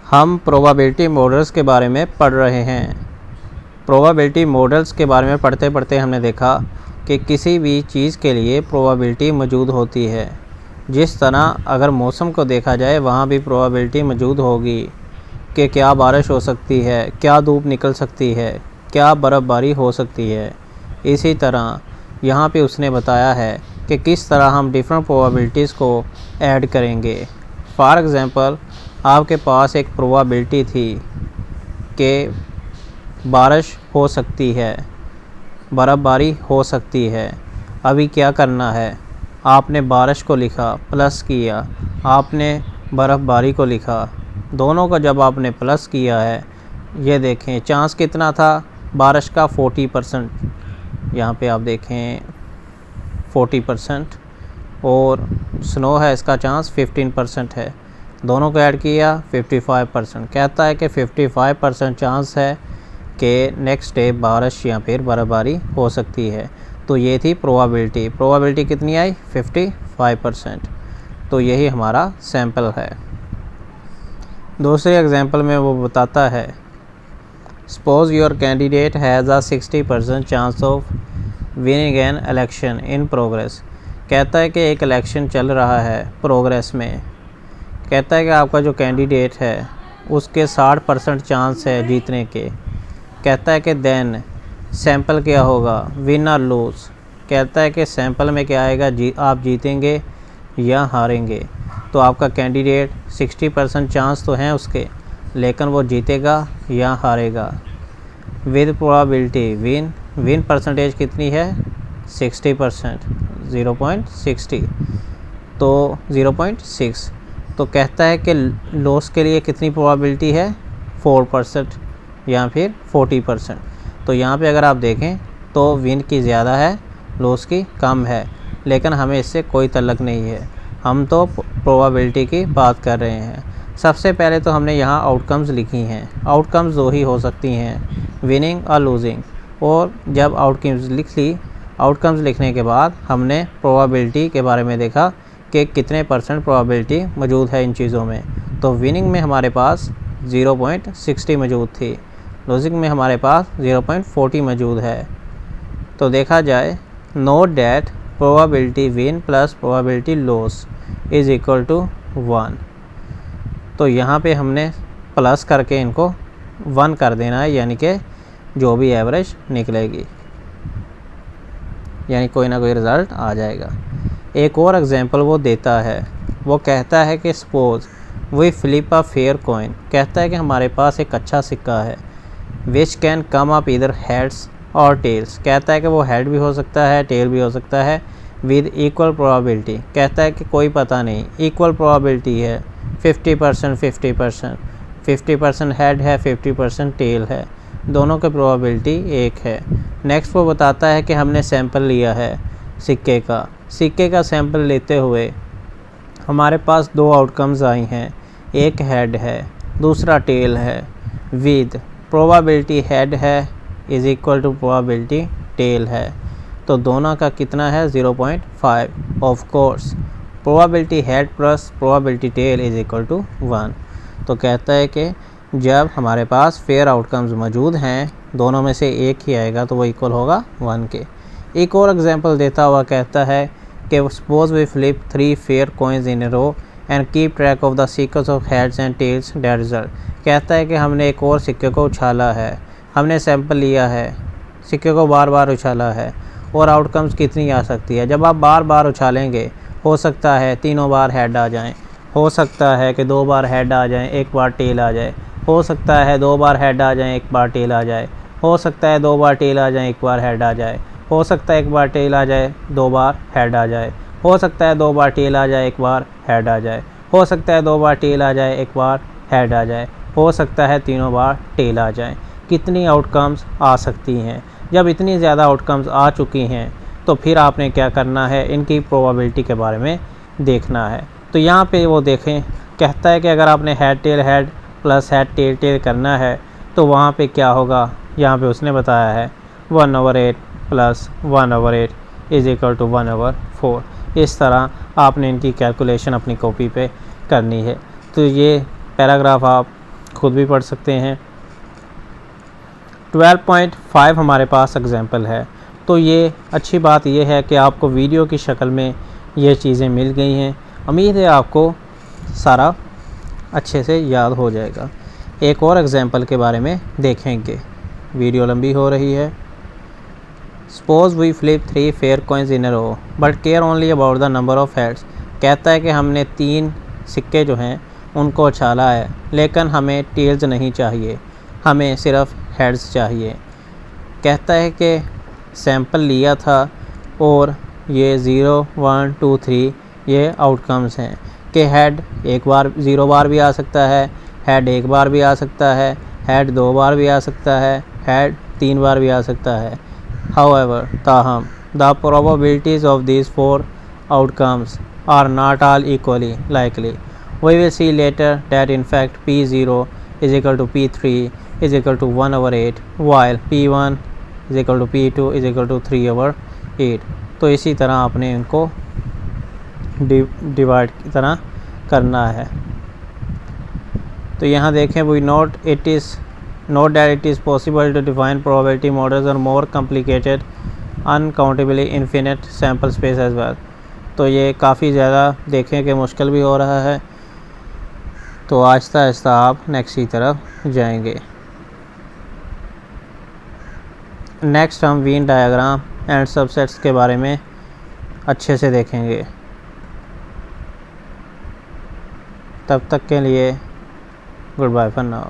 हम probability models के बारे में पढ़ रहे हैं। प्रोबेबिलिटी मॉडल्स के बारे में पढ़ते पढ़ते हमने देखा कि किसी भी चीज़ के लिए प्रोबेबिलिटी मौजूद होती है। जिस तरह अगर मौसम को देखा जाए वहाँ भी प्रोबेबिलिटी मौजूद होगी कि क्या बारिश हो सकती है, क्या धूप निकल सकती है, क्या बर्फ़बारी हो सकती है। इसी तरह यहाँ पे उसने बताया है कि किस तरह हम डिफरेंट प्रोबेबिलिटीज़ को ऐड करेंगे। फॉर एग्ज़ाम्पल, आपके पास एक प्रोबेबिलिटी थी कि बारिश हो सकती है, बर्फ़बारी हो सकती है। अभी क्या करना है, आपने बारिश को लिखा, प्लस किया, आपने बर्फ़बारी को लिखा। दोनों को जब आपने प्लस किया है, ये देखें चांस कितना था बारिश का 40%। यहाँ पे आप देखें 40% और स्नो है, इसका चांस 15% है। दोनों को ऐड किया 55%। कहता है कि 55% चांस है कि नेक्स्ट डे बारिश या फिर बर्फ़बारी हो सकती है। तो ये थी प्रोबेबिलिटी कितनी आई 55%। तो यही हमारा सैंपल है। दूसरे एग्जांपल में वो बताता है, suppose your candidate has a 60% chance of winning an election in progress. कहता है कि एक इलेक्शन चल रहा है प्रोग्रेस में। कहता है कि आपका जो कैंडिडेट है उसके 60% चांस है जीतने के। कहता है कि देन सैंपल क्या होगा, विन और लूज़। कहता है कि सैंपल में क्या आएगा, आप जीतेंगे या हारेंगे। तो आपका कैंडिडेट 60% चांस तो हैं उसके, लेकिन वो जीतेगा या हारेगा। विद प्रोबेबिलिटी विन परसेंटेज कितनी है 60%, 0.60 तो 0.6। तो कहता है कि लॉस के लिए कितनी प्रोबेबिलिटी है 4% या फिर 40%। तो यहाँ पे अगर आप देखें तो विन की ज़्यादा है, लॉस की कम है, लेकिन हमें इससे कोई तल्लुक़ नहीं है। हम तो प्रोबेबिलिटी की बात कर रहे हैं। सबसे पहले तो हमने यहाँ आउटकम्स लिखी हैं। आउटकम्स दो ही हो सकती हैं, विनिंग और लूजिंग। और जब आउटकम्स लिखने के बाद हमने प्रोबेबिलिटी के बारे में देखा कि कितने % प्रोबेबिलिटी मौजूद है इन चीज़ों में। तो विनिंग में हमारे पास 0.60 मौजूद थी, लूजिंग में हमारे पास 0.40 मौजूद है। तो देखा जाए, note that probability win plus probability loss is equal to 1। तो यहाँ पे हमने प्लस करके इनको 1 कर देना है, यानी कि जो भी एवरेज निकलेगी, यानी कोई ना कोई रिज़ल्ट आ जाएगा। एक और एग्जांपल वो देता है। वो कहता है कि suppose we flip a fair coin. कहता है कि हमारे पास एक अच्छा सिक्का है, विच कैन कम अप इधर हेड्स और टेल्स। कहता है कि वो हेड भी हो सकता है, टेल भी हो सकता है, विद इक्वल प्रोबेबिलिटी। कहता है कि कोई पता नहीं, इक्वल प्रोबेबिलिटी है 50% 50%, 50% हेड है, 50% टेल है, दोनों की प्रोबेबिलिटी एक है। नेक्स्ट वो बताता है कि हमने सैंपल लिया है सिक्के का सैंपल लेते हुए हमारे पास दो आउटकम्स आई हैं, एक हेड है, दूसरा टेल है। विद प्रोबेबिलिटी हेड है is equal to probability tail है। तो दोनों का कितना है 0.5। Of course probability head plus probability tail is equal to 1। तो कहता है कि जब हमारे पास फेयर आउटकम्स मौजूद हैं, दोनों में से एक ही आएगा तो वो इक्वल होगा 1 के। एक और एग्जांपल देता हुआ कहता है कि suppose we flip 3 fair coins in a row and keep track of the sequence of heads and tails that result. कहता है कि हमने एक और सिक्के को उछाला है, हमने सैंपल लिया है, सिक्के को बार बार उछाला है और आउटकम्स कितनी आ सकती है। जब आप बार बार उछालेंगे, हो सकता है तीनों बार हेड आ जाएं, हो सकता है कि 2 बार हेड आ जाएं, 1 बार टेल आ जाए, हो सकता है 2 बार हेड आ जाएं, 1 बार टेल आ जाए, हो सकता है 2 बार टेल आ जाएं, 1 बार हेड आ जाए, हो सकता है 1 बार टेल आ जाए, 2 बार हेड आ जाए, हो सकता है 2 बार टेल आ जाए, 1 बार हेड आ जाए, हो सकता है 2 बार टेल आ जाए, 1 बार हेड आ जाए, हो सकता है तीनों बार टेल आ जाए। कितनी आउटकम्स आ सकती हैं। जब इतनी ज़्यादा आउटकम्स आ चुकी हैं तो फिर आपने क्या करना है, इनकी प्रोबेबिलिटी के बारे में देखना है। तो यहाँ पे वो देखें, कहता है कि अगर आपने हेड प्लस हेड टेल करना है तो वहाँ पे क्या होगा। यहाँ पे उसने बताया है 1/8 प्लस 1/8 इज़ इक्वल टू 1/4। इस तरह आपने इनकी कैलकुलेशन अपनी कॉपी पे करनी है। तो ये पैराग्राफ आप खुद भी पढ़ सकते हैं। 12.5 हमारे पास एग्जाम्पल है। तो ये अच्छी बात ये है कि आपको वीडियो की शक्ल में ये चीज़ें मिल गई हैं। उम्मीद है आपको सारा अच्छे से याद हो जाएगा। एक और एग्जाम्पल के बारे में देखेंगे, वीडियो लंबी हो रही है। Suppose we flip 3 fair coins in a row but care only about the number of heads. कहता है कि हमने 3 सिक्के जो हैं उनको उछाला है, लेकिन हमें टेल्स नहीं चाहिए, हमें सिर्फ हेड्स चाहिए। कहता है कि सैंपल लिया था और ये 0, 1, 2, 3 ये आउटकम्स हैं कि हेड एक बार 0 बार भी आ सकता है, हेड 1 बार भी आ सकता है, हेड 2 बार भी आ सकता है, हेड 3 बार भी आ सकता है। However, ताहम the probabilities of these 4 outcomes are not all equally likely. We will see later that in fact P0 is equal to P3 is equal to 1/8 while P1 is equal to P2 is equal to 3/8। तो इसी तरह आपने इनको divide की तरह करना है। तो यहाँ देखें, we note that it is possible to define probability models on more complicated uncountably infinite sample space as well। तो ये काफ़ी ज़्यादा देखें कि मुश्किल भी हो रहा है। तो आहिस्ता आहिस्ता आप नेक्स्ट की तरफ जाएंगे। नेक्स्ट हम वेन डायग्राम एंड सबसेट्स के बारे में अच्छे से देखेंगे। तब तक के लिए गुड बाय फॉर नाउ।